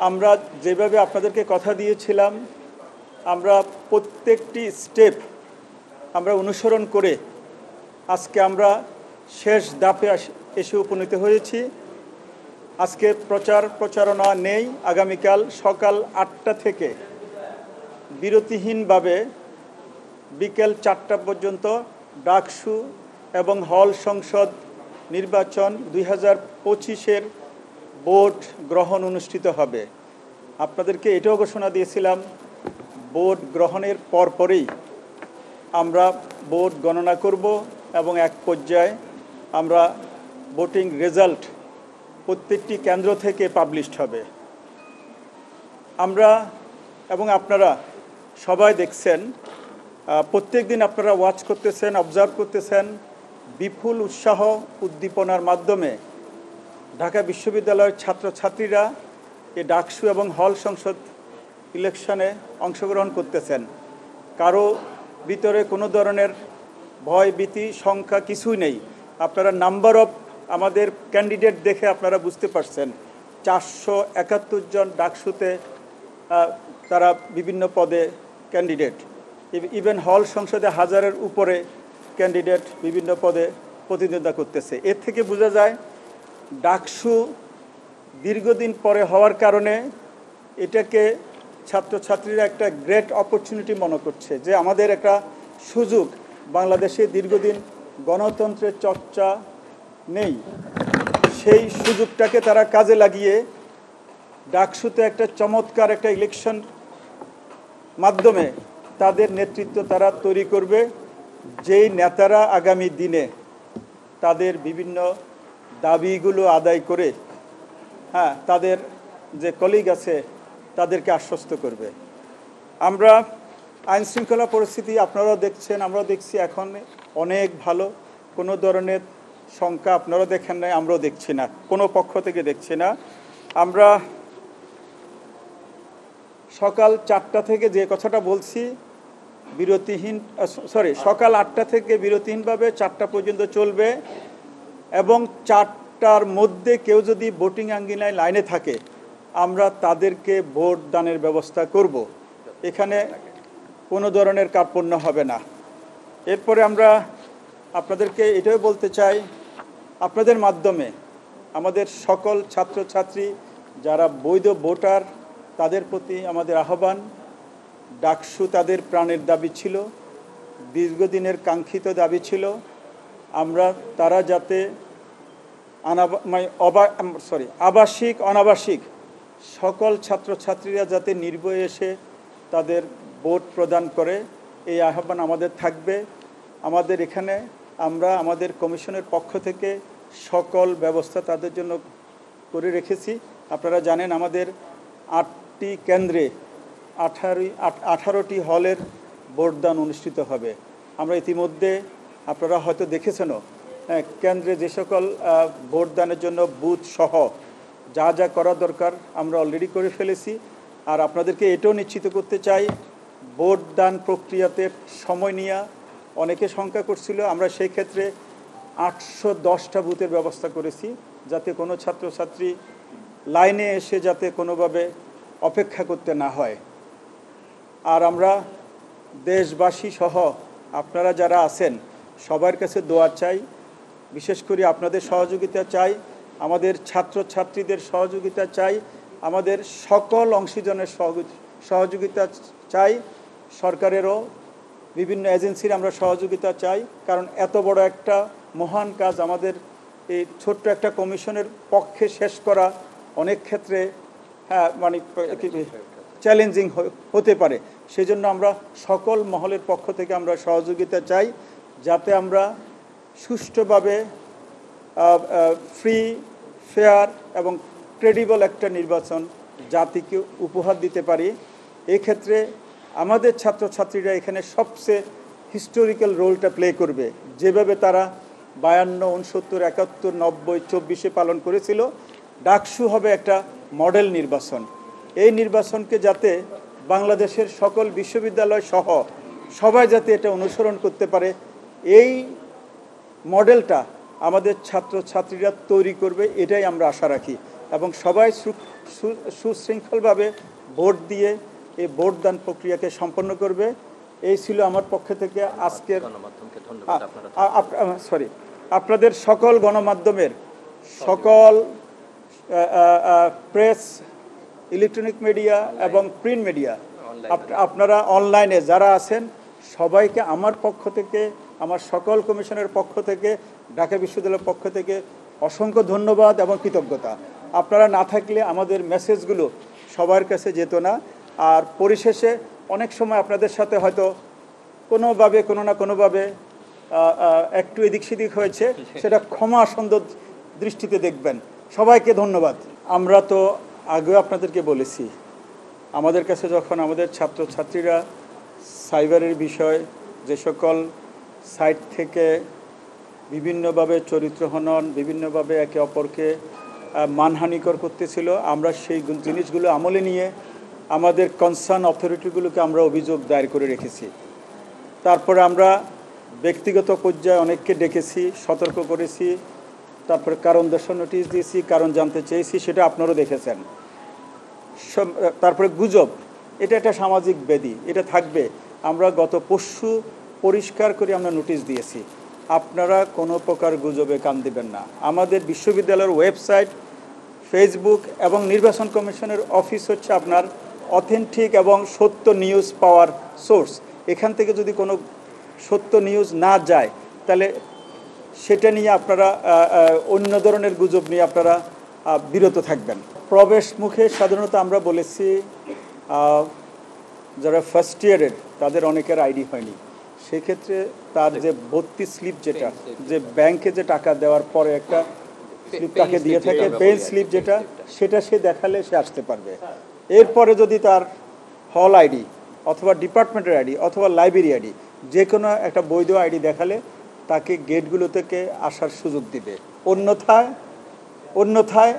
আমরা যেভাবে আপনাদেরকে কথা দিয়েছিলাম, আমরা প্রত্যেকটি স্টেপ আমরা অনুসরণ করে আজকে আমরা শেষ ধাপে এসে উপনীত হয়েছি। আজকে প্রচারণা নেই। আগামীকাল সকাল ৮টা থেকে বিরতিহীনভাবে বিকেল ৪টা পর্যন্ত ডাকসু এবং হল সংসদ নির্বাচন ২০২৫-এর ভোট গ্রহণ অনুষ্ঠিত হবে। আপনাদেরকে এটাও ঘোষণা দিয়েছিলাম, ভোট গ্রহণের পরপরই আমরা ভোট গণনা করব এবং এক পর্যায়ে আমরা ভোটিং রেজাল্ট প্রত্যেকটি কেন্দ্র থেকে পাবলিশড হবে। আমরা এবং আপনারা সবাই দেখছেন, প্রত্যেক দিন আপনারা ওয়াচ করতেছেন, অবজার্ভ করতেছেন, বিপুল উৎসাহ উদ্দীপনার মাধ্যমে ঢাকা বিশ্ববিদ্যালয়ের ছাত্রছাত্রীরা এই ডাকসু এবং হল সংসদ ইলেকশনে অংশগ্রহণ করতেছেন। কারো ভিতরে কোনো ধরনের ভয় ভীতি সংখ্যা কিছুই নেই। আপনারা নাম্বার অফ আমাদের ক্যান্ডিডেট দেখে আপনারা বুঝতে পারছেন, 471 জন ডাকসুতে তারা বিভিন্ন পদে ক্যান্ডিডেট। ইভেন হল সংসদে 1000-এর উপরে ক্যান্ডিডেট বিভিন্ন পদে প্রতিদ্বন্দ্বিতা করতেছে। এর থেকে বোঝা যায় ডাকসু দীর্ঘদিন পরে হওয়ার কারণে এটাকে ছাত্রছাত্রীরা একটা গ্রেট অপরচুনিটি মনে করছে, যে আমাদের একটা সুযোগ, বাংলাদেশে দীর্ঘদিন গণতন্ত্রের চর্চা নেই, সেই সুযোগটাকে তারা কাজে লাগিয়ে ডাকসুতে একটা চমৎকার একটা ইলেকশন মাধ্যমে তাদের নেতৃত্ব তারা তৈরি করবে, যেই নেতারা আগামী দিনে তাদের বিভিন্ন দাবিগুলো আদায় করে তাদের যে কলিগ আছে তাদেরকে আশ্বস্ত করবে। আমরা আইনশৃঙ্খলা পরিস্থিতি আপনারাও দেখছেন, আমরাও দেখছি এখন অনেক ভালো। কোনো ধরনের শঙ্কা আপনারাও দেখেন নাই, আমরাও দেখছি না, কোনো পক্ষ থেকে দেখছি না। আমরা সকাল 4টা থেকে যে কথাটা বলছি, সকাল 8টা থেকে বিরতিহীনভাবে 4টা পর্যন্ত চলবে এবং 4টার মধ্যে কেউ যদি ভোটিং আঙ্গিনায় লাইনে থাকে আমরা তাদেরকে ভোট দানের ব্যবস্থা করব। এখানে কোনো ধরনের কার্পণ্য হবে না। এরপরে আমরা আপনাদেরকে এটাও বলতে চাই, আপনাদের মাধ্যমে আমাদের সকল ছাত্রছাত্রী যারা বৈধ ভোটার তাদের প্রতি আমাদের আহ্বান, ডাকসু তাদের প্রাণের দাবি ছিল, দীর্ঘদিনের কাঙ্ক্ষিত দাবি ছিল। তারা যাতে আবাসিক অনাবাসিক সকল ছাত্রছাত্রীরা যাতে নির্ভয়ে এসে তাদের ভোট প্রদান করে, এই আহ্বান আমাদের থাকবে। আমাদের এখানে আমরা আমাদের কমিশনের পক্ষ থেকে সকল ব্যবস্থা তাদের জন্য করে রেখেছি। আপনারা জানেন আমাদের 8টি কেন্দ্রে 18টি হলের ভোটদান অনুষ্ঠিত হবে। আমরা ইতিমধ্যে আপনারা হয়তো দেখেছেনও, কেন্দ্রে যে সকল ভোটদানের জন্য বুথ সহ যা যা করা দরকার আমরা অলরেডি করে ফেলেছি। আর আপনাদেরকে এটাও নিশ্চিত করতে চাই, ভোটদান প্রক্রিয়াতে সময় নিয়ে অনেকে শঙ্কা করছিল, আমরা সেই ক্ষেত্রে 810টা বুথের ব্যবস্থা করেছি, যাতে কোনো ছাত্রছাত্রী লাইনে এসে যাতে কোনোভাবে অপেক্ষা করতে না হয়। আর আমরা দেশবাসী সহ আপনারা যারা আছেন সবার কাছে দোয়া চাই, বিশেষ করে আপনাদের সহযোগিতা চাই, আমাদের ছাত্রছাত্রীদের সহযোগিতা চাই, আমাদের সকল অংশীজনের সহযোগিতা চাই, সরকারেরও বিভিন্ন এজেন্সির আমরা সহযোগিতা চাই। কারণ এত বড় একটা মহান কাজ আমাদের এই ছোট্ট একটা কমিশনের পক্ষে শেষ করা অনেক ক্ষেত্রে চ্যালেঞ্জিং হতে পারে। সেজন্য আমরা সকল মহলের পক্ষ থেকে আমরা সহযোগিতা চাই, যাতে আমরা সুষ্ঠুভাবে ফ্রি, ফেয়ার এবং ক্রেডিবল একটা নির্বাচন জাতিকে উপহার দিতে পারি। এক্ষেত্রে আমাদের ছাত্রছাত্রীরা এখানে সবচেয়ে হিস্টোরিক্যাল রোলটা প্লে করবে। যেভাবে তারা 52, 69, 71, 90, 24-এ পালন করেছিল, ডাকসু হবে একটা মডেল নির্বাচন। এই নির্বাচনকে যাতে বাংলাদেশের সকল বিশ্ববিদ্যালয় সহ সবাই যাতে এটা অনুসরণ করতে পারে, এই মডেলটা আমাদের ছাত্রছাত্রীরা তৈরি করবে, এটাই আমরা আশা রাখি। এবং সবাই সুশৃঙ্খলভাবে ভোট দিয়ে এই ভোটদান প্রক্রিয়াকে সম্পন্ন করবে। এই ছিল আমার পক্ষ থেকে আজকের আপনাদের সকল গণমাধ্যমের সকল প্রেস, ইলেকট্রনিক মিডিয়া এবং প্রিন্ট মিডিয়া, আপনারা অনলাইনে যারা আছেন সবাইকে আমার পক্ষ থেকে, আমার সকল কমিশনের পক্ষ থেকে, ঢাকা বিশ্ববিদ্যালয়ের পক্ষ থেকে অসংখ্য ধন্যবাদ এবং কৃতজ্ঞতা। আপনারা না থাকলে আমাদের মেসেজগুলো সবার কাছে যেত না। আর পরিশেষে অনেক সময় আপনাদের সাথে হয়তো কোনোভাবে কোনো না কোনোভাবে একটু এদিক সেদিক হয়েছে, সেটা ক্ষমা সুন্দর দৃষ্টিতে দেখবেন। সবাইকে ধন্যবাদ। আমরা তো আগেও আপনাদেরকে বলেছি, আমাদের কাছে যখন আমাদের ছাত্রছাত্রীরা সাইবারের বিষয় যে সকল সাইট থেকে বিভিন্নভাবে চরিত্র হনন, বিভিন্নভাবে একে অপরকে মানহানিকর করতেছিল, আমরা সেই জিনিসগুলো আমলে নিয়ে আমাদের কনসার্ন অথরিটিগুলোকে আমরা অভিযোগ দায়ের করে রেখেছি। তারপরে আমরা ব্যক্তিগত পর্যায়ে অনেককে ডেকেছি, সতর্ক করেছি, তারপরে কারণ দর্শানোর নোটিশ দিয়েছি, কারণ জানতে চেয়েছি, সেটা আপনারাও দেখেছেন। তারপরে গুজব, এটা একটা সামাজিক ব্যাধি, এটা থাকবে। আমরা গত পরশু পরিষ্কার করে আমরা নোটিশ দিয়েছি, আপনারা কোনো প্রকার গুজবে কান দিবেন না। আমাদের বিশ্ববিদ্যালয়ের ওয়েবসাইট, ফেসবুক এবং নির্বাচন কমিশনের অফিস হচ্ছে আপনার অথেন্টিক এবং সত্য নিউজ পাওয়ার সোর্স। এখান থেকে যদি কোনো সত্য নিউজ না যায় তাহলে সেটা নিয়ে আপনারা অন্য ধরনের গুজব নিয়ে আপনারা বিরত থাকবেন। প্রবেশ মুখে সাধারণত আমরা বলেছি যারা ফার্স্ট ইয়ারের তাদের অনেকের আইডি হয়নি, সেক্ষেত্রে তার যে ভর্তি স্লিপ, যেটা যে ব্যাংকে যে টাকা দেওয়ার পরে একটা স্লিপ তাকে দিয়ে থাকে, পেন স্লিপ যেটা, সেটা সে দেখালে সে আসতে পারবে। এরপরে যদি তার হল আইডি অথবা ডিপার্টমেন্টের আইডি অথবা লাইব্রেরি আইডি, যে কোনো একটা বৈধ আইডি দেখালে তাকে গেটগুলো থেকে আসার সুযোগ দিবে। অন্যথায়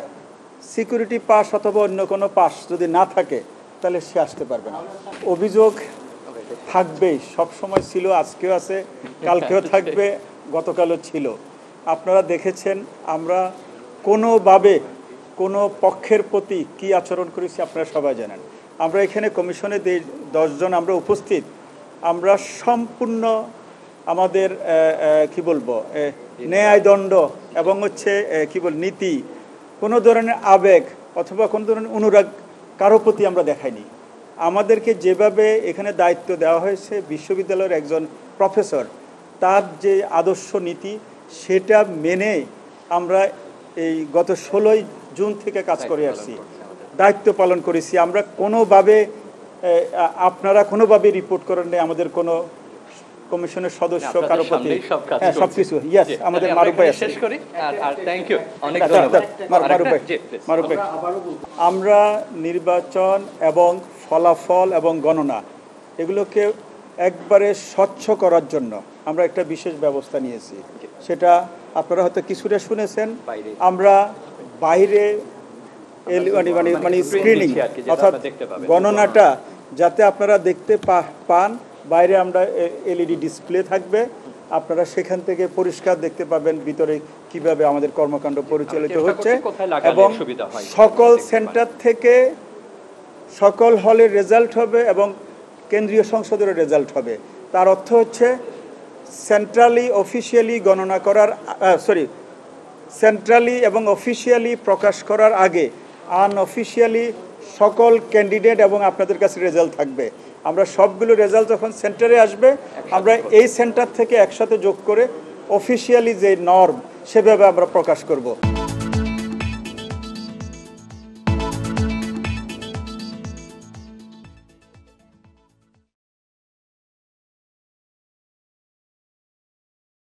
সিকিউরিটি পাস অথবা অন্য কোনো পাস যদি না থাকে তাহলে সে আসতে পারবে না। অভিযোগ থাকবেই, সবসময় ছিল, আজকেও আছে, কালকেও থাকবে, গতকালও ছিল। আপনারা দেখেছেন আমরা কোনোভাবে কোনো পক্ষের প্রতি কি আচরণ করেছি আপনারা সবাই জানেন। আমরা এখানে কমিশনে 10 জন আমরা উপস্থিত, আমরা সম্পূর্ণ আমাদের কি বলবো ন্যায় দণ্ড এবং হচ্ছে নীতি, কোনো ধরনের আবেগ অথবা কোনো ধরনের অনুরাগ কারো প্রতি আমরা দেখাইনি। আমাদেরকে যেভাবে এখানে দায়িত্ব দেওয়া হয়েছে বিশ্ববিদ্যালয়ের একজন প্রফেসর, তার যে আদর্শ নীতি সেটা মেনে আমরা এই গত 16ই জুন থেকে কাজ করে আসছি, দায়িত্ব পালন করেছি। আমরা কোনোভাবে, আপনারা কোনোভাবে রিপোর্ট করেন নেই আমাদের কোনো কমিশনের সদস্য কারো প্রতি, সবকিছু ইয়েস আমাদের মারুফ ভাই শেষ করি। আর থ্যাংক ইউ, অনেক ধন্যবাদ মারুফ ভাই। আমরা নির্বাচন এবং ফলাফল এবং গণনা এগুলোকে একবারে স্বচ্ছ করার জন্য আমরা একটা বিশেষ ব্যবস্থা নিয়েছি। সেটা আপনারা হয়তো কিছুটা শুনেছেন, আমরা বাইরে মানে স্ক্রিনিং অর্থাৎ গণনাটা যাতে আপনারা দেখতে পান, বাইরে আমরা এলইডি ডিসপ্লে থাকবে, আপনারা সেখান থেকে পরিষ্কার দেখতে পাবেন ভিতরে কিভাবে আমাদের কর্মকাণ্ড পরিচালিত হচ্ছে, এবং সকল সেন্টার থেকে সকল হলের রেজাল্ট হবে এবং কেন্দ্রীয় সংসদের রেজাল্ট হবে। তার অর্থ হচ্ছে সেন্ট্রালি অফিসিয়ালি গণনা করার সেন্ট্রালি এবং অফিসিয়ালি প্রকাশ করার আগে আনঅফিসিয়ালি সকল ক্যান্ডিডেট এবং আপনাদের কাছে রেজাল্ট থাকবে। আমরা সবগুলো রেজাল্ট যখন সেন্টারে আসবে আমরা এই সেন্টার থেকে একসাথে যোগ করে অফিসিয়ালি যে নর্ম সেভাবে আমরা প্রকাশ করব।